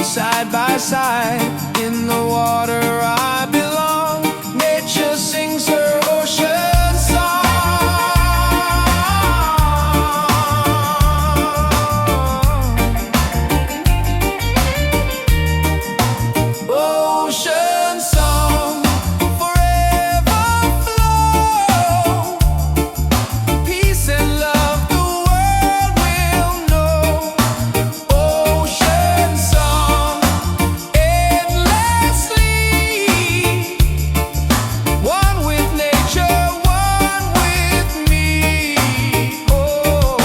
side by side. In the water I belong. Nature sings her ocean song. Ocean song, forever flow. Peace and love the world will know. Ocean song, endlessly. One with nature, one with me. Oh.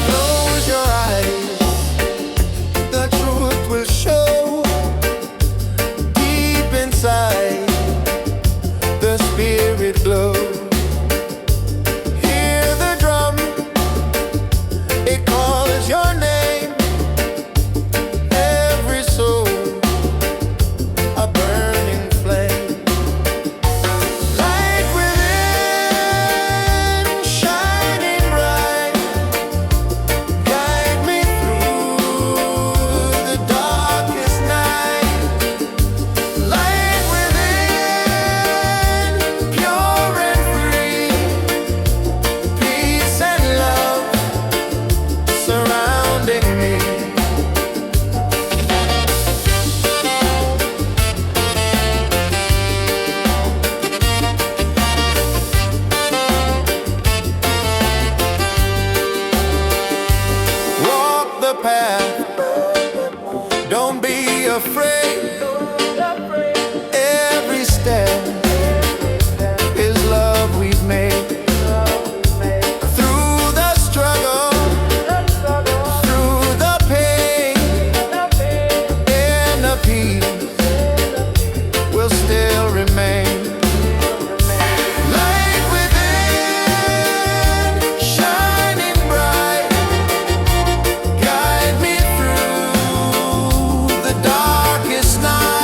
Close your eyes, the truth will show. Deep inside, the spirit glows. Hear the drum, it calls your name. Every soul, a burning flame. Light within, shining bright. Guide me through the darkest night. Light within, pure and free. Peace and love surrounding me. Walk the path, don't be afraid. Every step is love we've made. Through the struggle, through the pain, inner peace will still remain. Light within, shining bright. Guide me through the darkest night.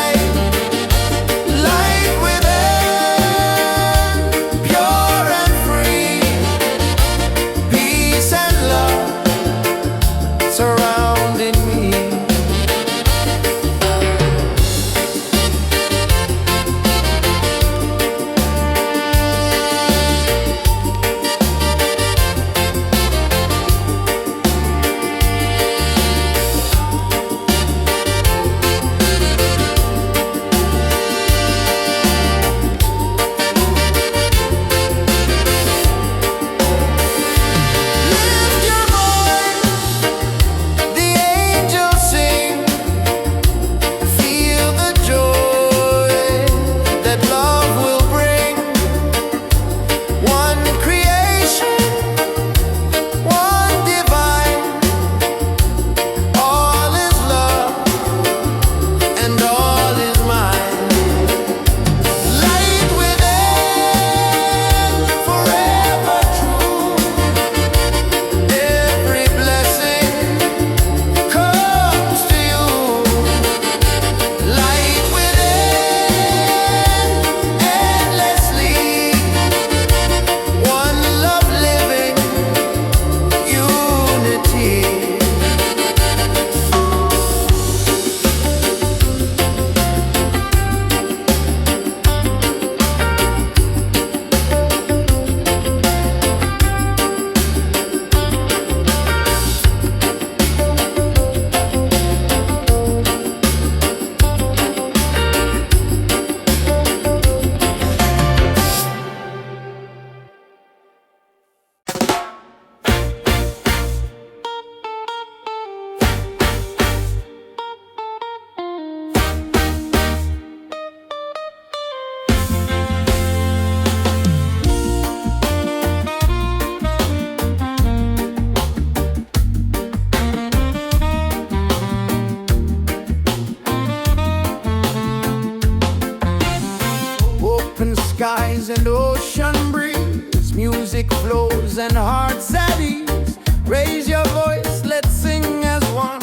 skies and ocean breeze. Music flows and hearts at ease. Raise your voice, let's sing as one.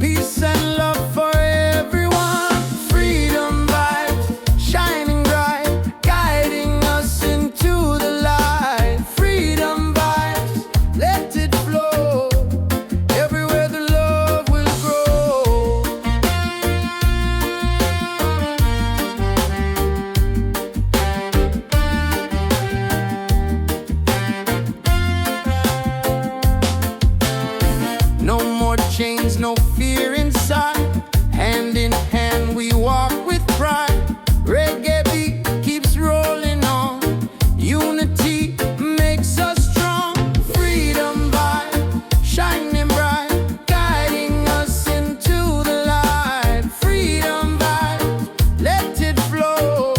Peace and love for everyone. Freedom vibes, shining bright, guiding us into the light. Freedom vibes, let it flow. Everywhere the love will grow. No more chains, no fear inside. Hand in hand we walk with pride. Reggae beat keeps rolling on. Unity makes us strong. Freedom vibe, shining bright, guiding us into the light. Freedom vibe, let it flow.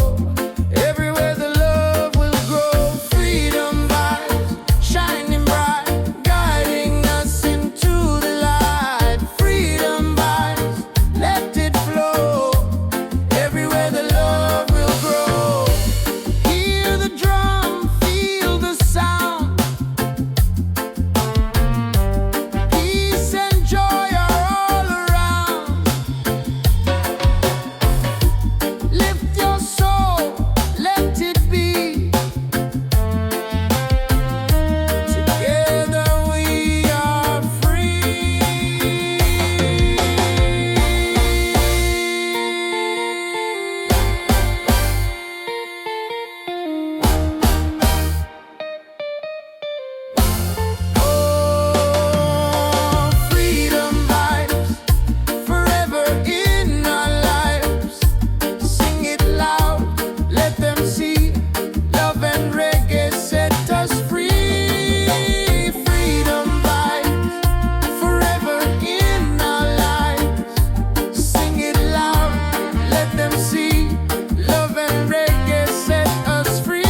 Everywhere the love will grow. Freedom vibes, shining bright, guiding us into the light. Freedom vibes, let it flow. Everywhere the love will grow. Hear the drum, feel the sound. Peace and joy are all around. Lift your soul, let it be. Together we are free. Oh, freedom vibes, forever in our lives. Sing it loud, let them see. Love and reggae set us free. Freedom vibes, forever in our lives. Sing it loud, let them see. Love and reggae set us free.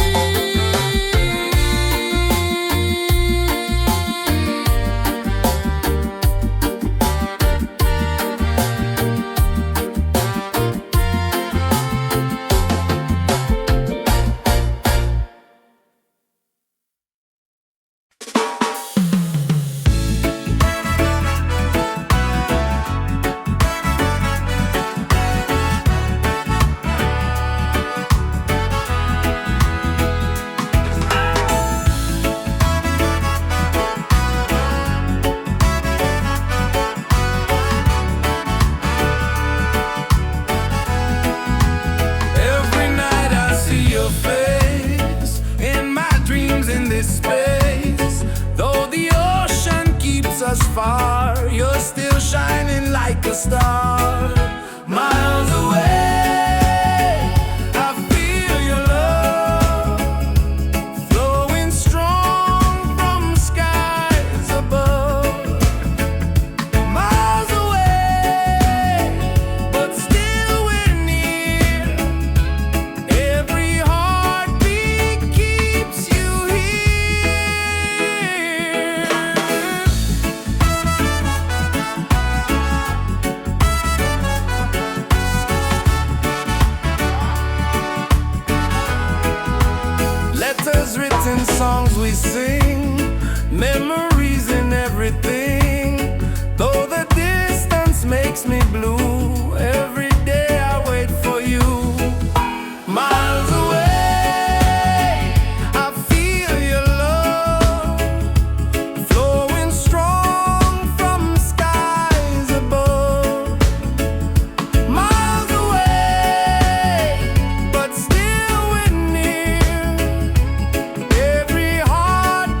Every night I see your face in my dreams in this space. Though the ocean keeps us far, you're still shining like a star. Miles away, I feel your love flowing strong from skies above. Miles away, but still we're near. Every heartbeat keeps you here. Letters written, songs we sing, memories in everything. Though the distance makes me blue, every day I wait for you. Miles away, I feel your love flowing strong from skies above. Miles away, but still we're near. Every heart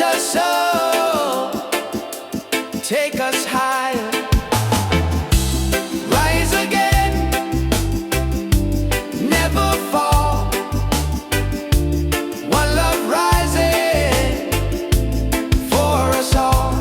us so, take us higher, rise again, never fall. One love rising for us all.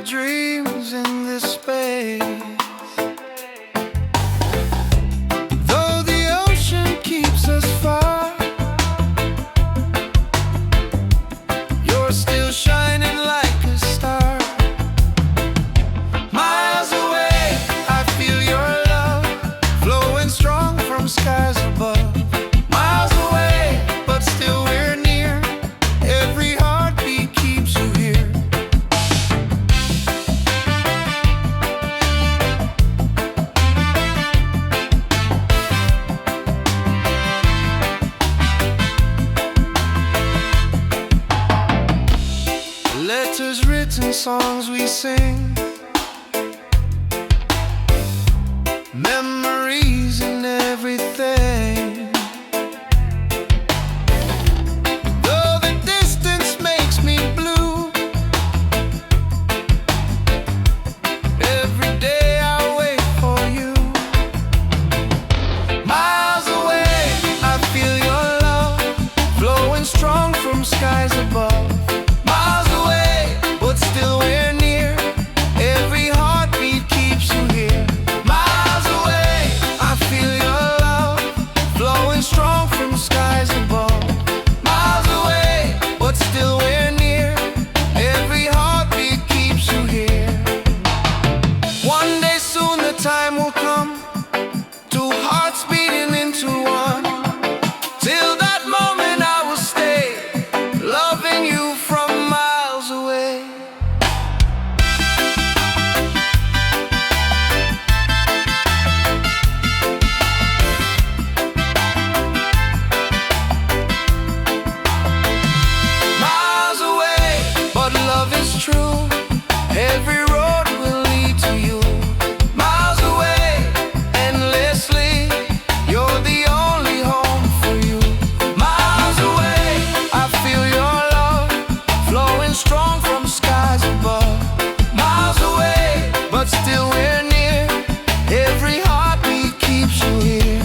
dreams in this space. Though the ocean keeps us far, you're still shining like a star. Miles away, I feel your love flowing strong from skies above. Miles away, but still we're near. Every heartbeat keeps you here. Letters written, songs we sing, memories and everything. Though the distance makes me blue, every day I wait for you. Miles away, I feel your love flowing strong from skies above. Miles away, but still we're near. Every heartbeat keeps you here. Miles away, I feel your love flowing strong from skies above. Miles away, but still we're near. Every heartbeat keeps you here. One day soon the time will come, two hearts beating into one. Till that moment I will stay, loving you from miles away. Miles away, but love is true. Every road will lead to you. Miles away, endlessly, you're the only home for you. Miles away, I feel your love flowing strong from skies above. Miles away, but still we're near. Every heartbeat keeps you here.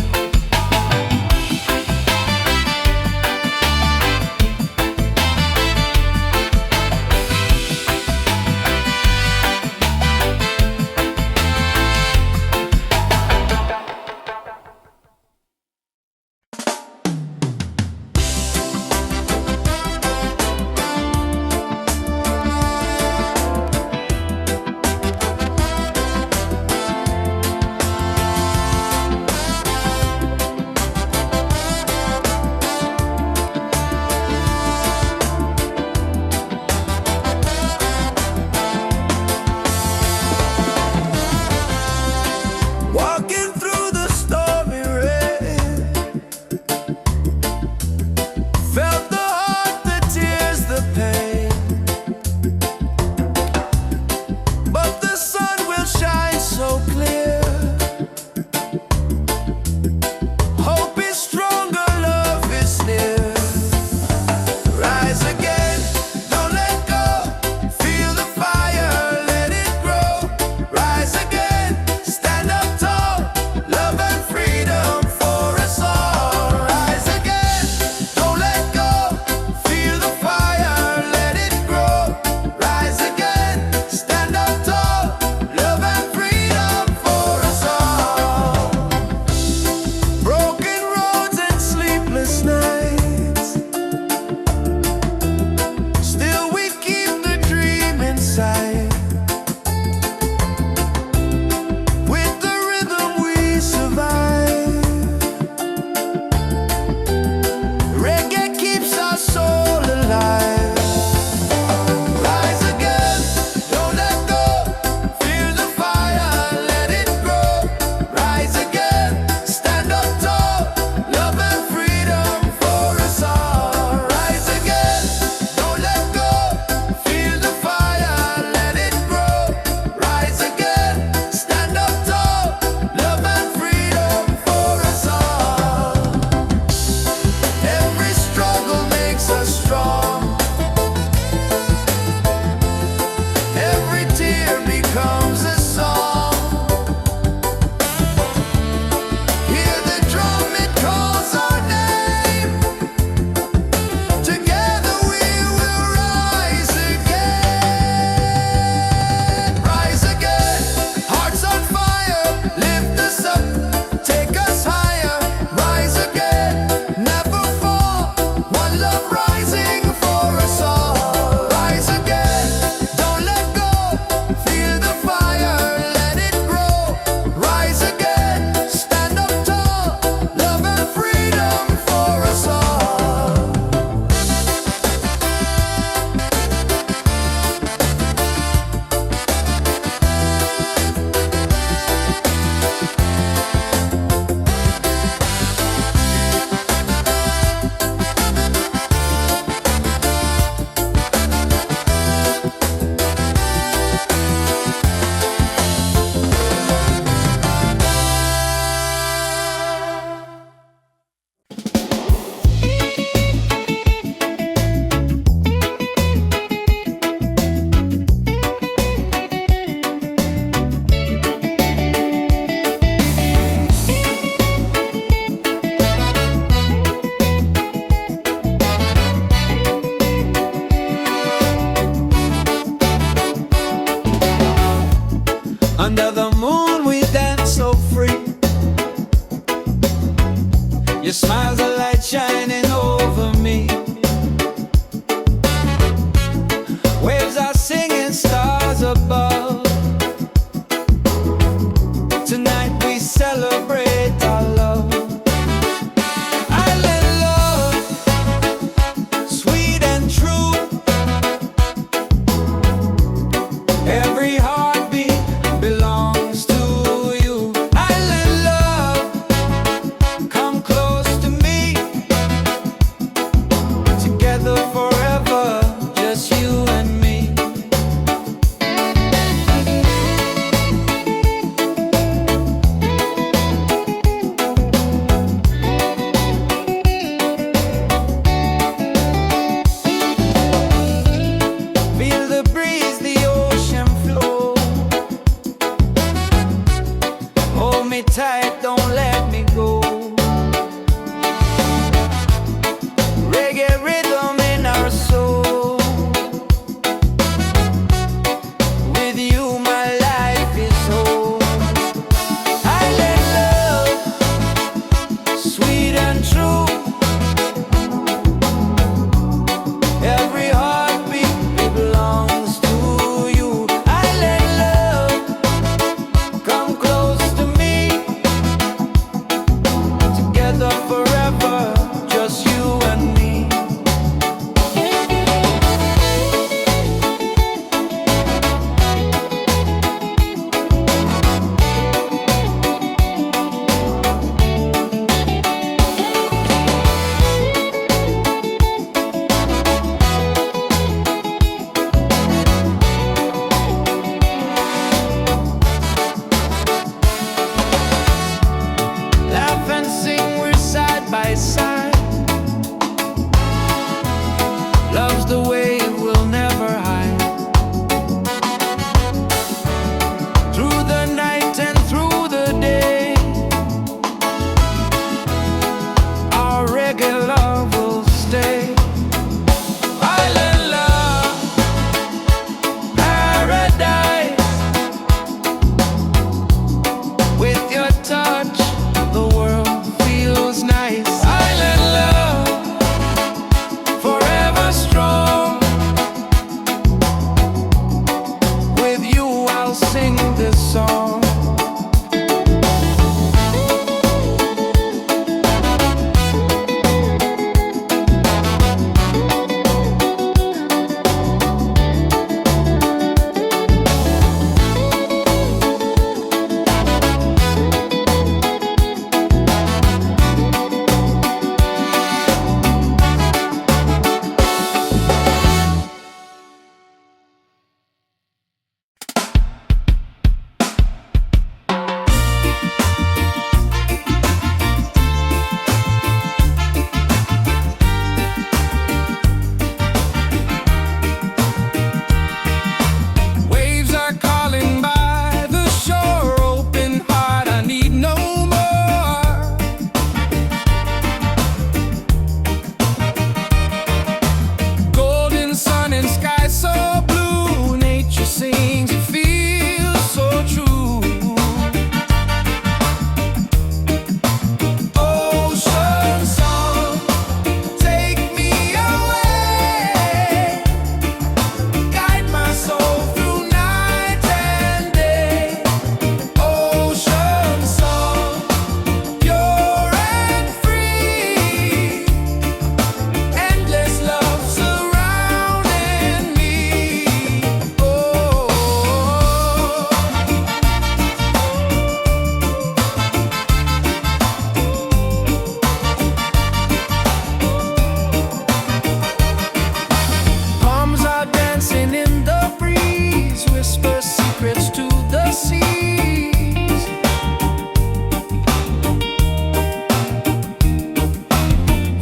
dancing in the breeze, whisper secrets to the seas.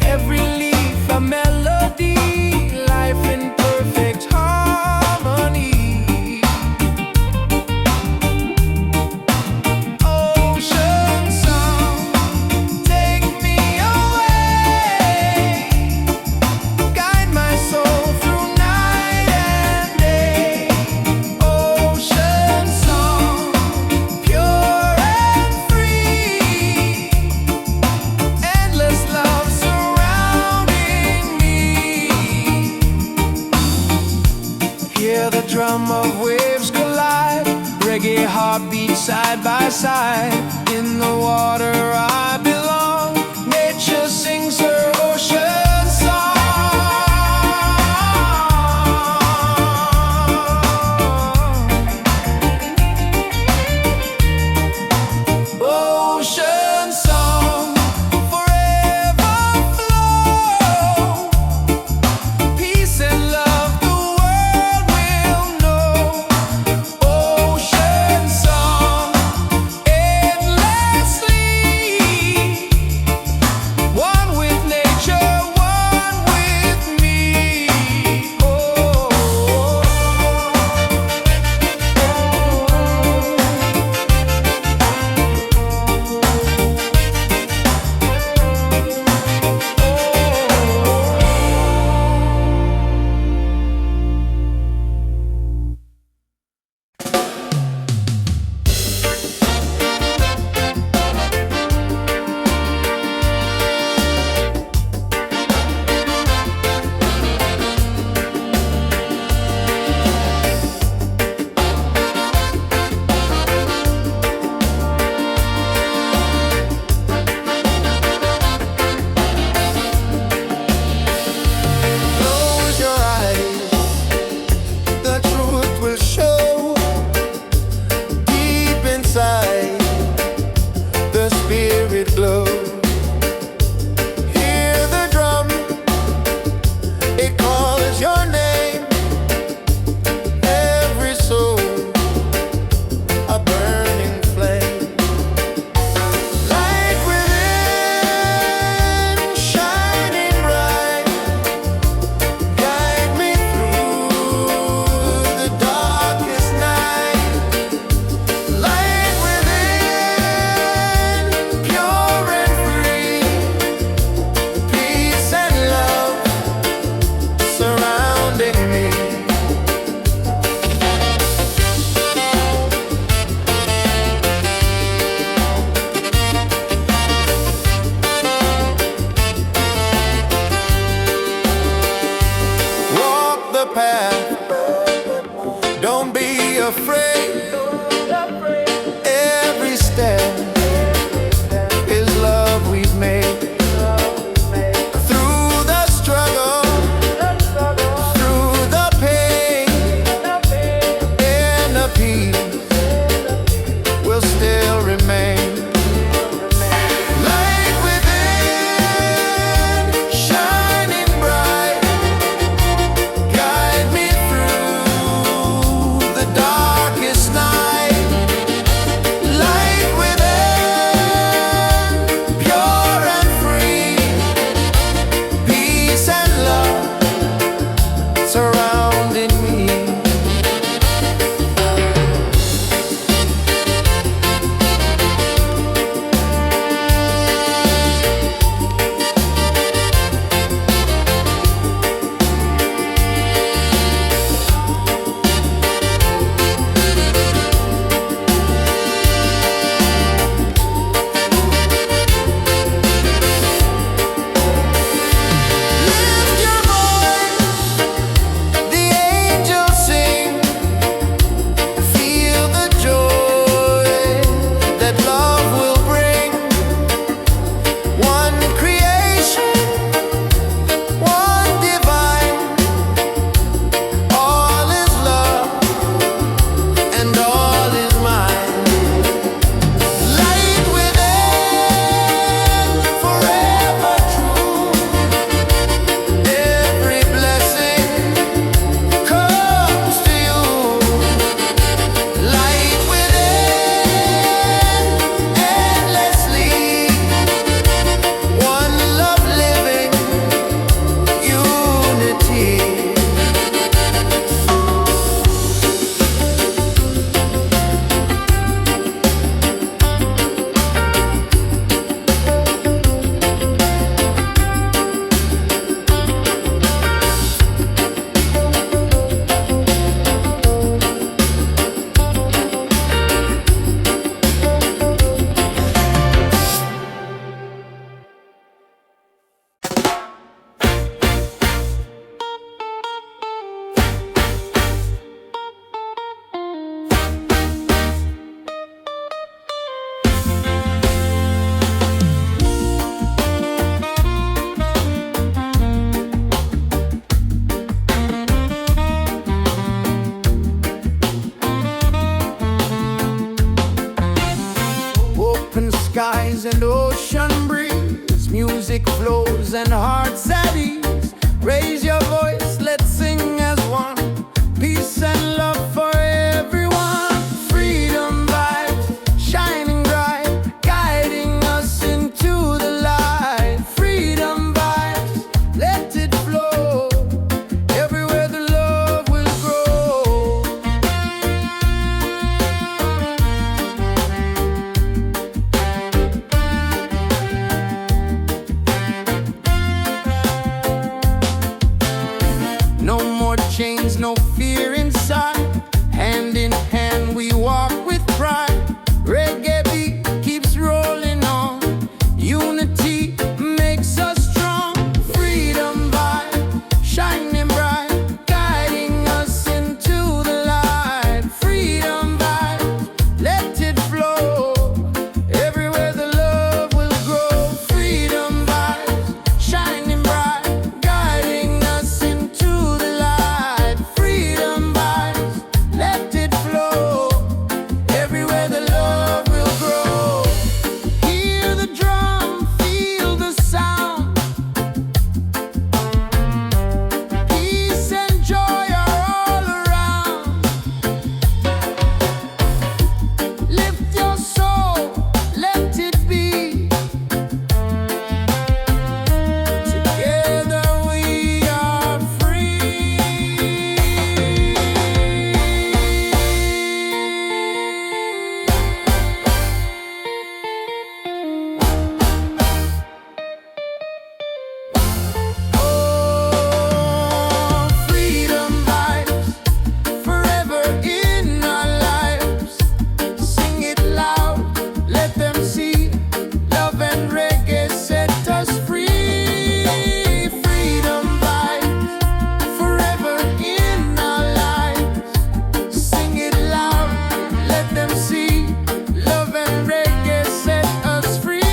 Every leaf a melody, life in perfect harmony. Ocean song, take me away, guide my soul through night and day. Ocean song, pure and free, endless love surrounding me. Hear the drum of waves collide, reggae heartbeats side by side. In the water I belong, nature sings her ocean song. Ocean song, forever flow, peace and love the world will know. Ocean song, endlessly, one with nature, one with me. Close your eyes, the truth will show. Deep inside, the spirit glow. Hear the drum, it calls your name. Every soul, a burning flame. Light within, shining bright, guide me through the darkest night. Light within, pure and free, peace and love surrounding me. Walk the path, don't be afraid. Every step is love we've made. Through the struggle, through the pain, inner peace will still remain. Light within, shining bright, guide me through the darkest skies and ocean breeze, music flows and hearts at ease. Raise your voice, let's sing as one. Peace and love for everyone. Freedom vibes, shining bright, guiding us into the light. Freedom vibes, let it flow. Everywhere the love will grow. No more chains, no fear inside. Hand in hand we walk with pride. Reggae beat keeps rolling on. Unity makes us strong. Freedom vibe, shining bright, guiding us into the light. Freedom vibe, let it flow. Everywhere the love will grow. Freedom vibes, shining bright, guiding us into the light. Freedom vibes, let it flow. Everywhere the love will grow. Hear the drum, feel the sound. Peace and joy are all around. Lift your soul, let it be. Together we are free. Oh, freedom vibes, forever in our lives. Sing it loud, let them see. Love and reggae set us free. Freedom vibes, forever in our lives. Sing it loud, let them see. Love and reggae set us free.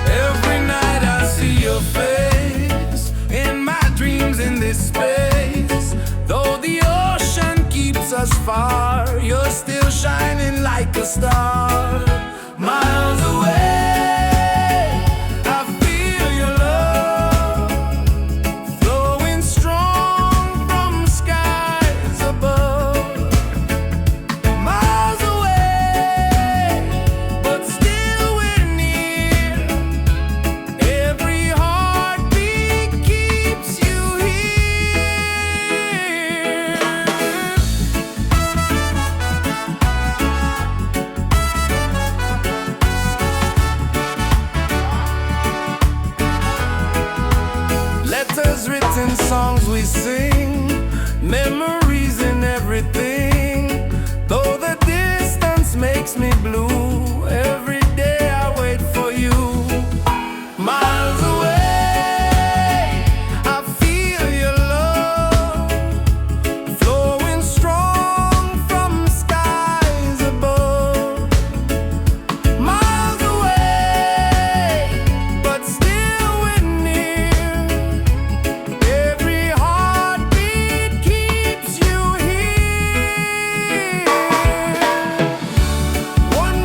Every night I see your face in my dreams in this space. Though the ocean keeps us far, you're still shining like a star. Miles away, I feel your love flowing strong from skies above. Miles away, but still we're near. Every heartbeat keeps you here. Letters written, songs we sing, memories in everything. Though the distance makes me blue, every day I wait for you. Miles away, I feel your love flowing strong from skies above. Miles away, but still we're near. Every heartbeat keeps you here. One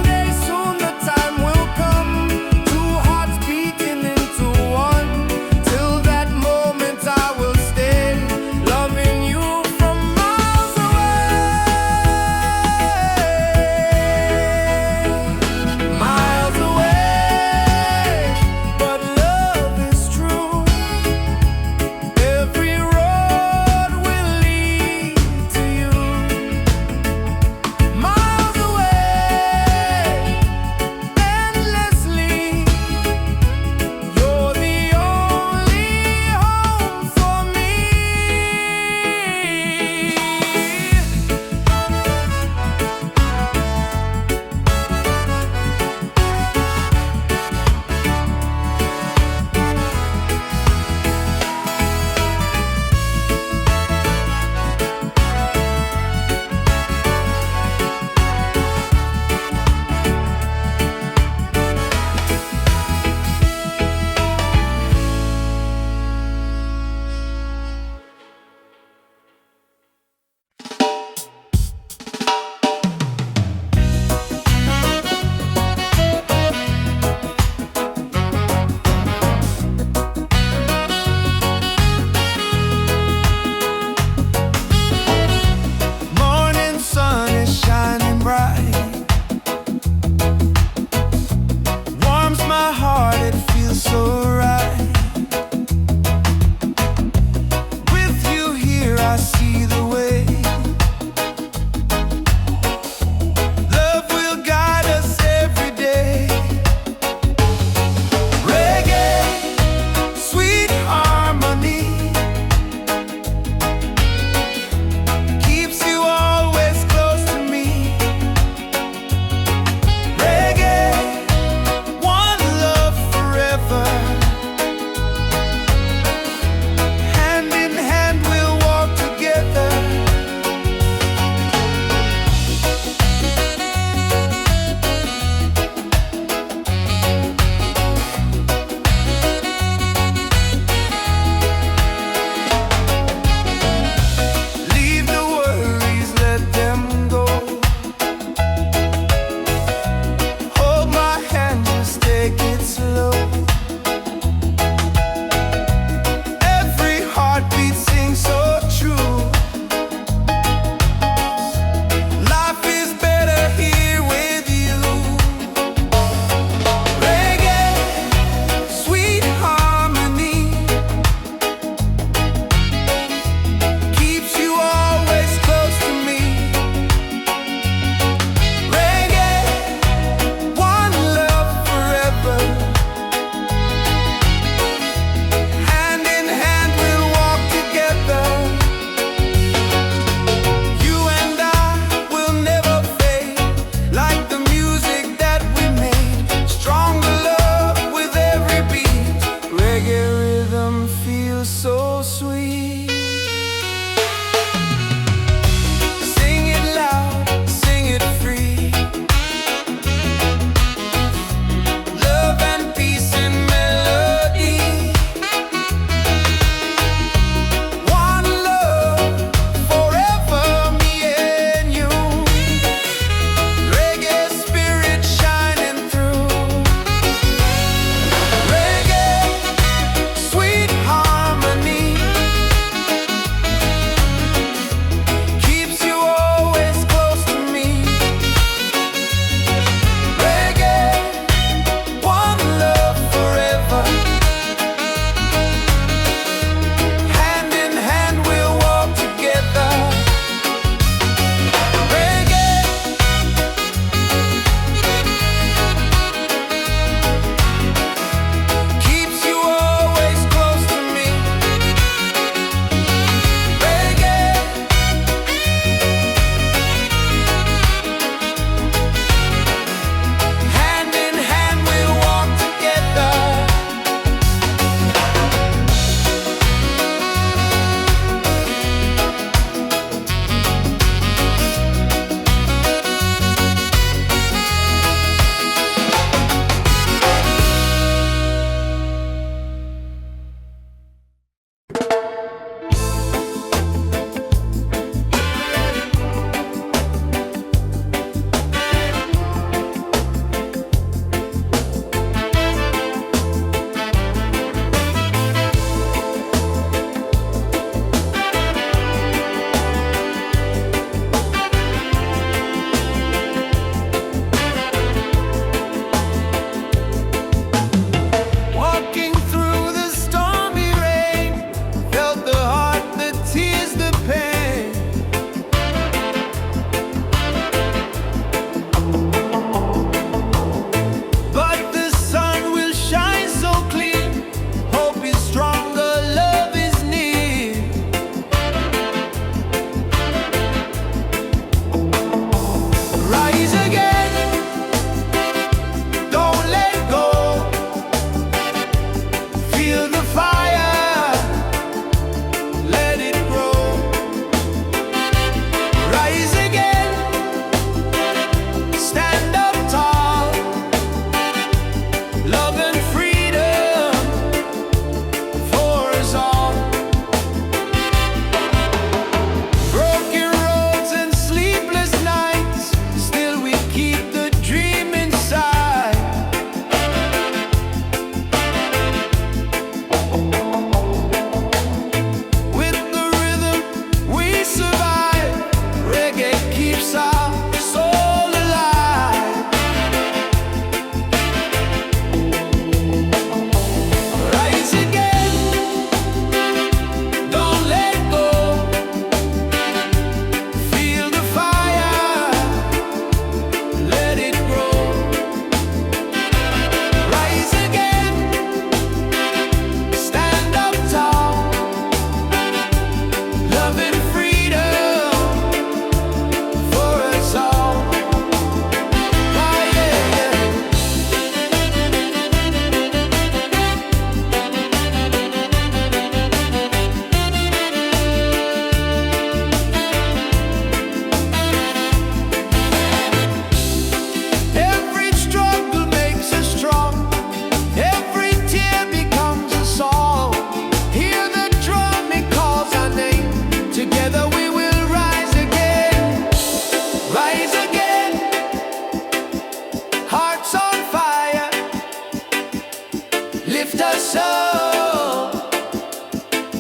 soul,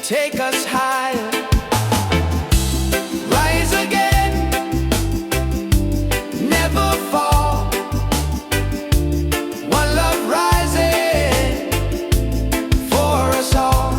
take us higher. Rise again, never fall. One love rising for us all.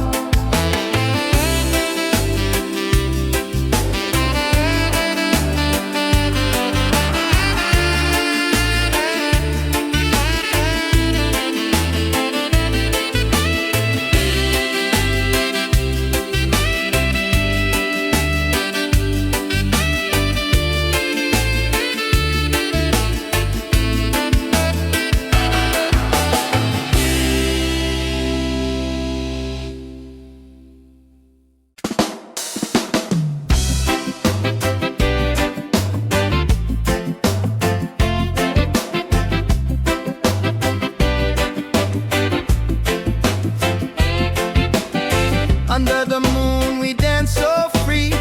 Under the moon we dance so free.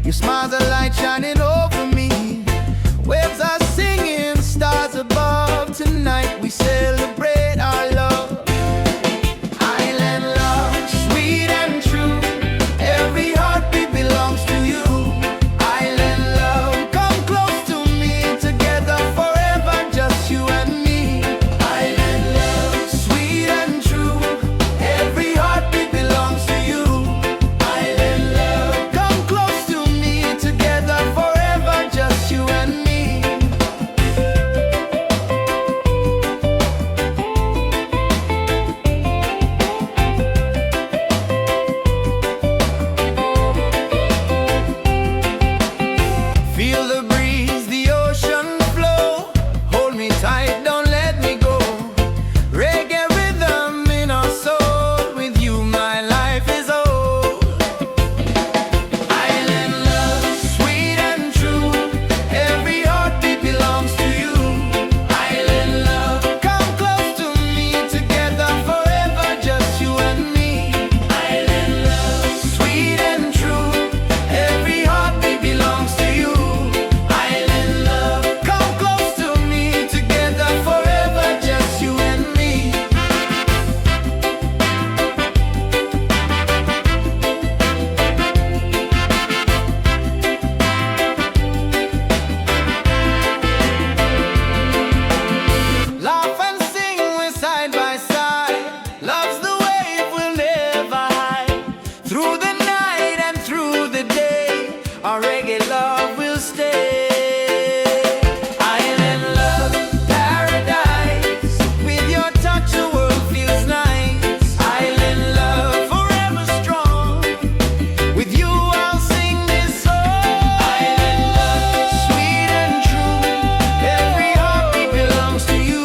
You smile, the light shining over me. Waves are singing, stars above. Tonight we celebrate our love. Island love, sweet and true. Every heartbeat belongs to you. Island love, come close to me. Together forever, just you and me. Island love, sweet and true. Every heartbeat belongs to you. Feel the breeze, the ocean flow. Hold me tight, don't let me go. Reggae rhythm in our soul. With you my life is whole. Island love, sweet and true. Every heartbeat belongs to you. Island love, come close to me. Together forever, just you and me. Island love, sweet and true. Every heartbeat belongs to you. Our reggae love will stay. Island love, paradise. With your touch the world feels nice. Island love, forever strong. With you I'll sing this song. Island love, sweet and true. Every heartbeat belongs to you.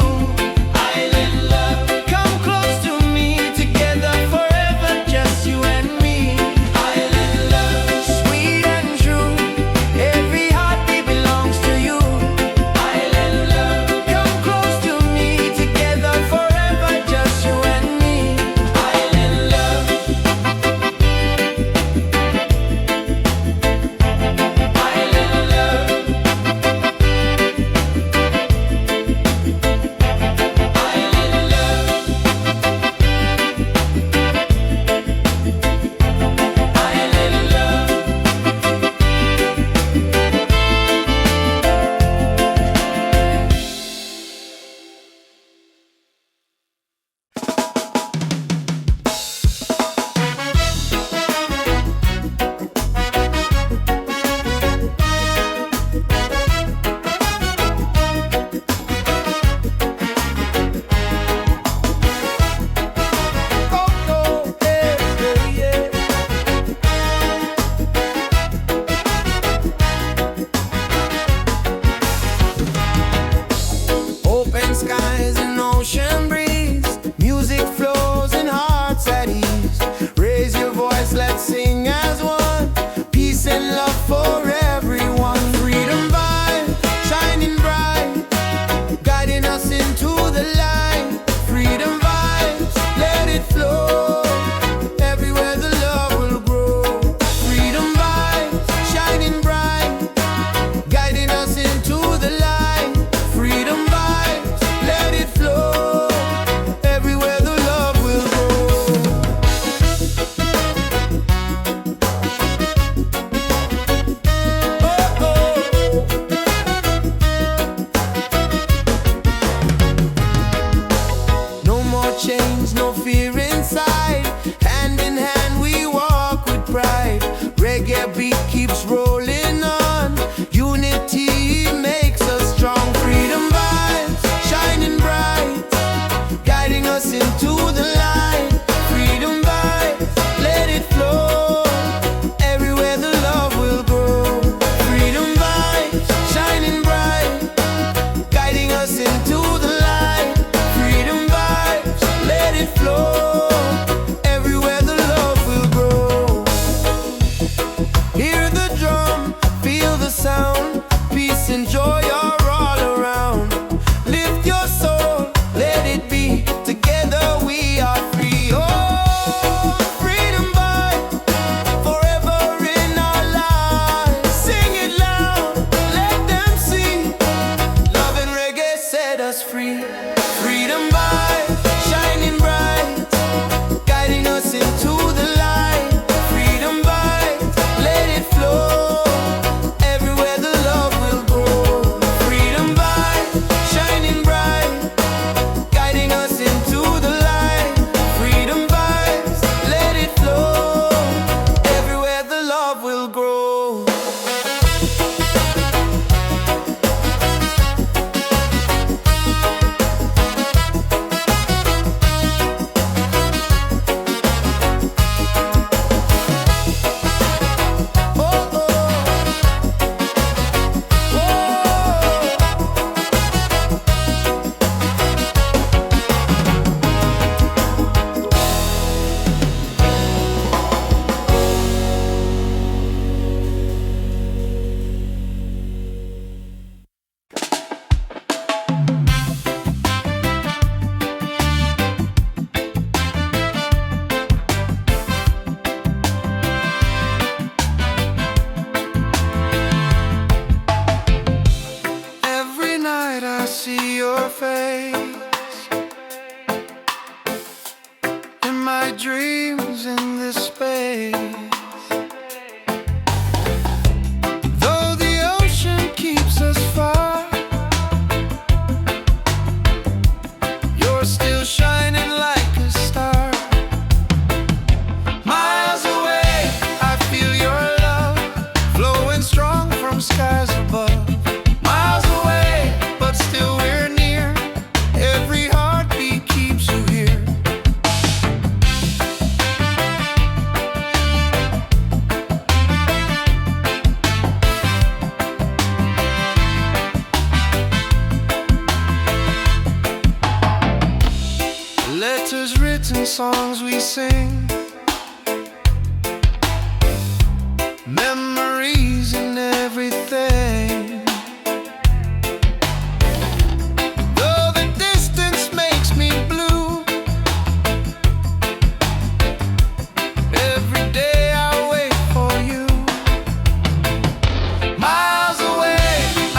Island love, come close to me. Together forever, just you and me. Island love, sweet and true. Every heartbeat belongs to you. Island love, come close to me. Together forever, just you and me. Island love. Island love. Island love. Open skies and ocean breeze. Music flows and hearts at ease. Raise your voice, let's sing as one. Peace and love for everyone. Freedom vibe, shining bright, guiding us into the light. Freedom vibes, let it flow. Everywhere the love will grow. Freedom vibes, shining bright, guiding us into the light. Freedom vibes, let set us free. Freedom vibes shining bright, guiding us into the light. Freedom vibes, let it flow, everywhere the love will grow. Freedom vibes shining bright, guiding us into the light. Freedom vibes, let it flow, everywhere the love will grow. I see your face in my dreams in this space. Though the ocean keeps us far, you're still shining like a star. Miles away, I feel your love flowing strong from skies above. Letters written, songs we sing, memories in everything. Though the distance makes me blue, every day I wait for you. Miles away,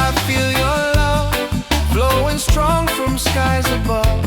I feel your love flowing strong from skies above.